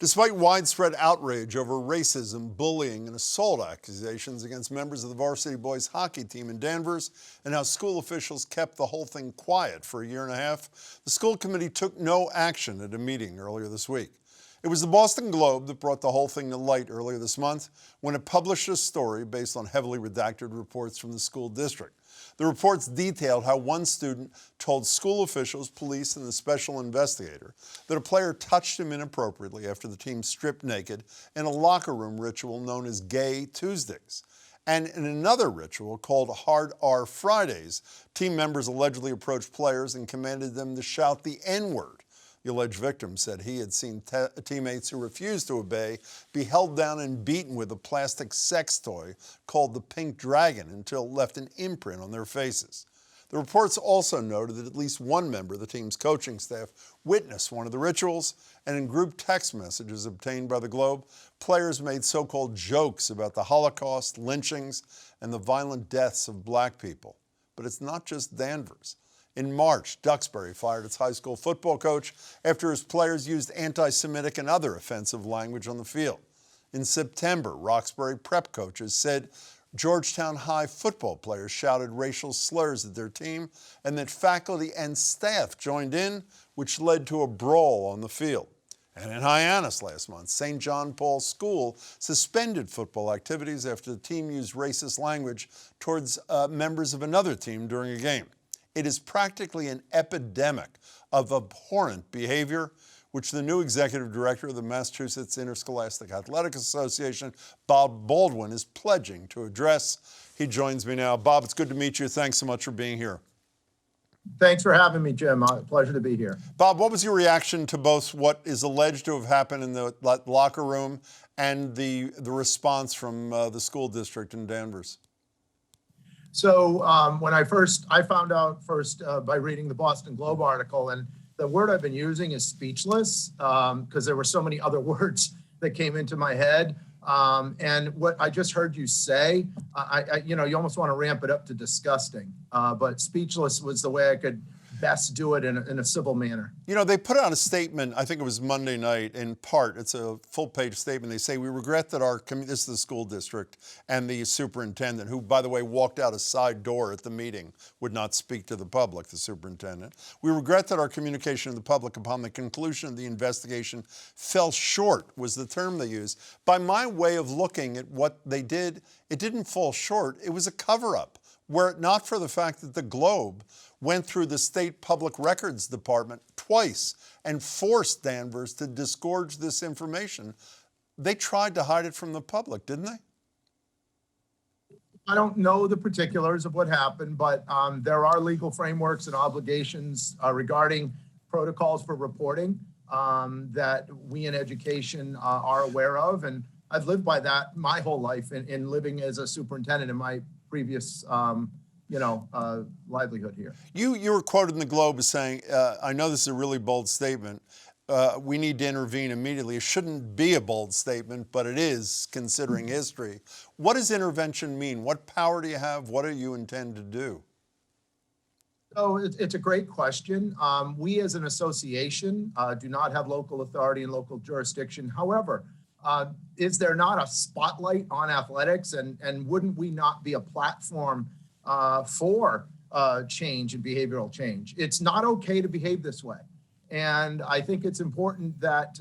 Despite widespread outrage over racism, bullying, and assault accusations against members of the varsity boys hockey team in Danvers and how school officials kept the whole thing quiet for a year and a half, the school committee took no action at a meeting earlier this week. It was the Boston Globe that brought the whole thing to light earlier this month when it published a story based on heavily redacted reports from the school district. The reports detailed how one student told school officials, police, and the special investigator that a player touched him inappropriately after the team stripped naked in a locker room ritual known as Gay Tuesdays. And in another ritual called Hard R Fridays, team members allegedly approached players and commanded them to shout the N-word. The alleged victim said he had seen teammates who refused to obey be held down and beaten with a plastic sex toy called the Pink Dragon until it left an imprint on their faces. The reports also noted that at least one member of the team's coaching staff witnessed one of the rituals, and in group text messages obtained by the Globe, players made so-called jokes about the Holocaust, lynchings, and the violent deaths of black people. But it's not just Danvers. In March, Duxbury fired its high school football coach after his players used anti-Semitic and other offensive language on the field. In September, Roxbury prep coaches said Georgetown High football players shouted racial slurs at their team and that faculty and staff joined in, which led to a brawl on the field. And in Hyannis last month, St. John Paul School suspended football activities after the team used racist language towards members of another team during a game. It is practically an epidemic of abhorrent behavior, which the new executive director of the Massachusetts Interscholastic Athletic Association, Bob Baldwin, is pledging to address. He joins me now. Bob, it's good to meet you. Thanks so much for being here. Thanks for having me, Jim. Pleasure to be here. Bob, what was your reaction to both what is alleged to have happened in the locker room and the response from the school district in Danvers? So when I found out first by reading the Boston Globe article, and the word I've been using is speechless because there were so many other words that came into my head. And what I just heard you say, you almost want to ramp it up to disgusting, but speechless was the way I could best do it in a civil manner. You know, they put out a statement, I think it was Monday night, in part, it's a full-page statement. They say, we regret that this is the school district and the superintendent, who, by the way, walked out a side door at the meeting, would not speak to the public, the superintendent. We regret that our communication to the public upon the conclusion of the investigation fell short, was the term they used. By my way of looking at what they did, it didn't fall short. It was a cover-up. Were it not for the fact that the Globe went through the state public records department twice and forced Danvers to disgorge this information, they tried to hide it from the public, didn't they? I don't know the particulars of what happened, but there are legal frameworks and obligations regarding protocols for reporting that we in education are aware of. And I've lived by that my whole life in living as a superintendent in my previous livelihood here. You were quoted in the Globe as saying, I know this is a really bold statement, we need to intervene immediately. It shouldn't be a bold statement, but it is, considering history. What does intervention mean? What power do you have? What do you intend to do? So it's a great question. We as an association do not have local authority and local jurisdiction. However, is there not a spotlight on athletics, and wouldn't we not be a platform for change and behavioral change? It's not okay to behave this way. And I think it's important that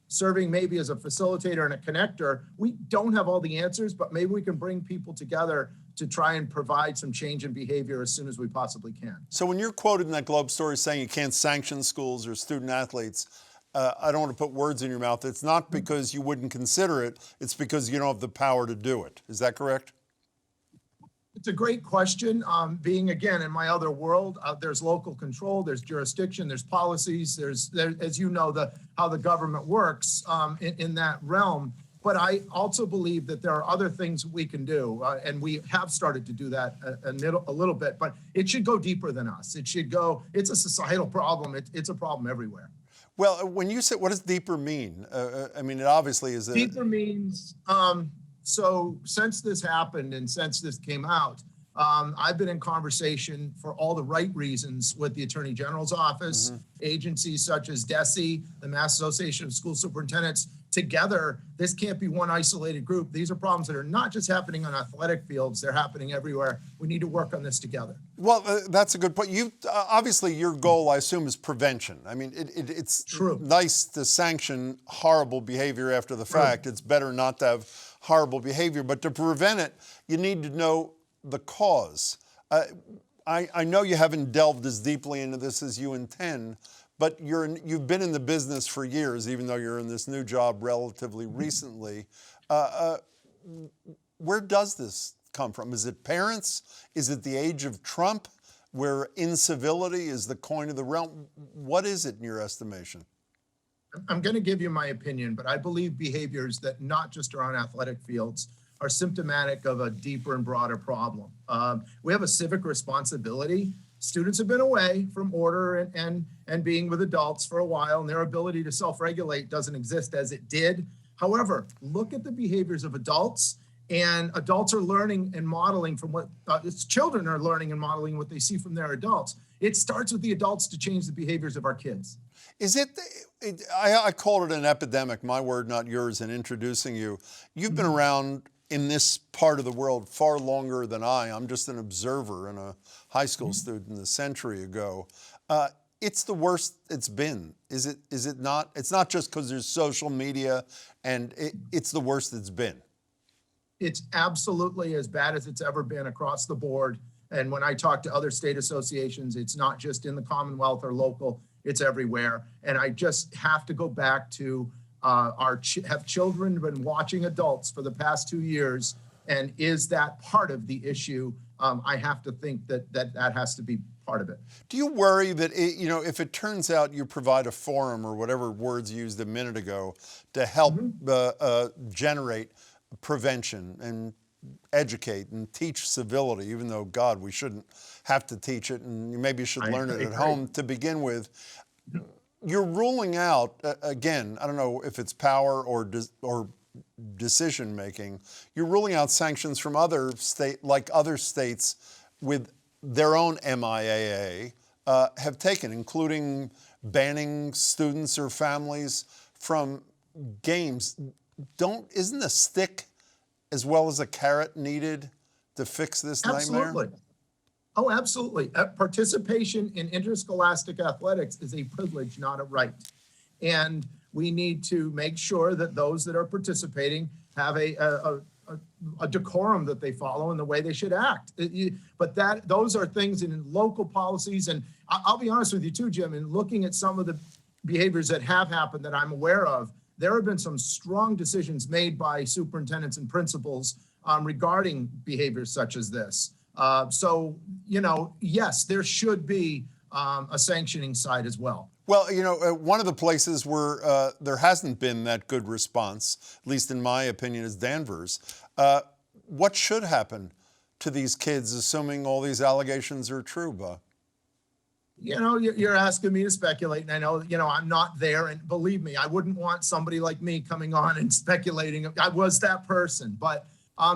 serving maybe as a facilitator and a connector, we don't have all the answers, but maybe we can bring people together to try and provide some change in behavior as soon as we possibly can. So when you're quoted in that Globe story saying you can't sanction schools or student athletes, I don't want to put words in your mouth. It's not because you wouldn't consider it. It's because you don't have the power to do it. Is that correct? It's a great question. Being, again, in my other world, there's local control, there's jurisdiction, there's policies, there's as you know, how the government works in that realm. But I also believe that there are other things we can do, and we have started to do that a little bit, but it should go deeper than us. It should go, it's a societal problem. It's a problem everywhere. Well, when you say, what does deeper mean? I mean, it obviously is Deeper means, so since this happened and since this came out, I've been in conversation for all the right reasons with the Attorney General's office, agencies such as DESE, the Mass Association of School Superintendents. Together, this can't be one isolated group. These are problems that are not just happening on athletic fields, they're happening everywhere. We need to work on this together. Well, that's a good point. You obviously, your goal, I assume, is prevention. I mean, it's True. nice to sanction horrible behavior after the fact. It's better not to have horrible behavior, but to prevent it, you need to know the cause. I know you haven't delved as deeply into this as you intend, but you've been in the business for years, even though you're in this new job relatively recently. Where does this come from? Is it parents? Is it the age of Trump, where incivility is the coin of the realm? What is it in your estimation? I'm going to give you my opinion, but I believe behaviors that not just are on athletic fields are symptomatic of a deeper and broader problem. We have a civic responsibility. Students have been away from order and being with adults for a while, and their ability to self-regulate doesn't exist as it did. However, look at the behaviors of adults, and adults are learning and modeling from what children are learning and modeling what they see from their adults. It starts with the adults to change the behaviors of our kids. Is it, I called it an epidemic, my word, not yours, in introducing you. You've been around in this part of the world far longer than I. I'm just an observer and a high school student a century ago. It's the worst it's been. Is it not? It's not just because there's social media, and it's the worst it's been. It's absolutely as bad as it's ever been across the board. And when I talk to other state associations, it's not just in the Commonwealth or local, it's everywhere. And I just have to go back to have children been watching adults for the past 2 years? And is that part of the issue? I have to think that has to be part of it. Do you worry that, if it turns out you provide a forum or whatever words used a minute ago to help generate prevention and educate and teach civility, even though, God, we shouldn't have to teach it, and maybe you should learn it at home to begin with. You're ruling out, again, I don't know if it's power or decision making, you're ruling out sanctions from other states with their own MIAA have taken, including banning students or families from games. Isn't a stick as well as a carrot needed to fix this nightmare? Absolutely. Oh, absolutely. Participation in interscholastic athletics is a privilege, not a right. And we need to make sure that those that are participating have a decorum that they follow in the way they should act. But those are things in local policies. And I'll be honest with you too, Jim, in looking at some of the behaviors that have happened that I'm aware of, there have been some strong decisions made by superintendents and principals regarding behaviors such as this. So, yes, there should be a sanctioning side as well. Well, one of the places where there hasn't been that good response, at least in my opinion, is Danvers. What should happen to these kids, assuming all these allegations are true, Bob? You're asking me to speculate, and I know, I'm not there, and believe me, I wouldn't want somebody like me coming on and speculating. I was that person, but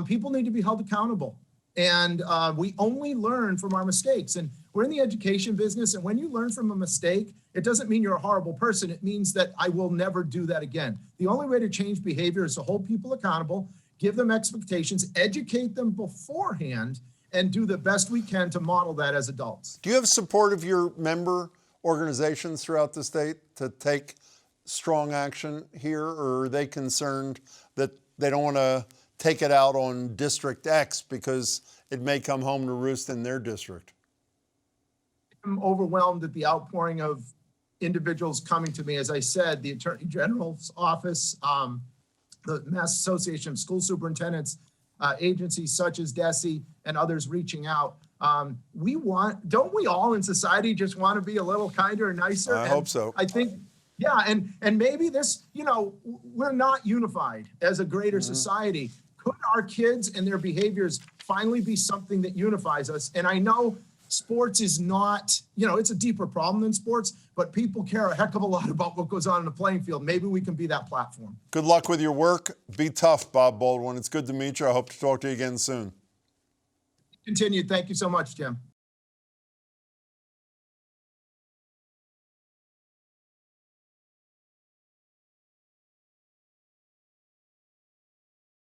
people need to be held accountable. And we only learn from our mistakes. And we're in the education business. And when you learn from a mistake, it doesn't mean you're a horrible person. It means that I will never do that again. The only way to change behavior is to hold people accountable, give them expectations, educate them beforehand, and do the best we can to model that as adults. Do you have support of your member organizations throughout the state to take strong action here? Or are they concerned that they don't want to take it out on District X because it may come home to roost in their district? I'm overwhelmed at the outpouring of individuals coming to me. As I said, the Attorney General's office, the Mass Association of School Superintendents, agencies such as DESE and others reaching out. Don't we all in society just want to be a little kinder and nicer? I hope so. I think, yeah, and maybe this, we're not unified as a greater society. Could our kids and their behaviors finally be something that unifies us? And I know sports is not, it's a deeper problem than sports, but people care a heck of a lot about what goes on in the playing field. Maybe we can be that platform. Good luck with your work. Be tough, Bob Baldwin. It's good to meet you. I hope to talk to you again soon. Continued. Thank you so much, Jim.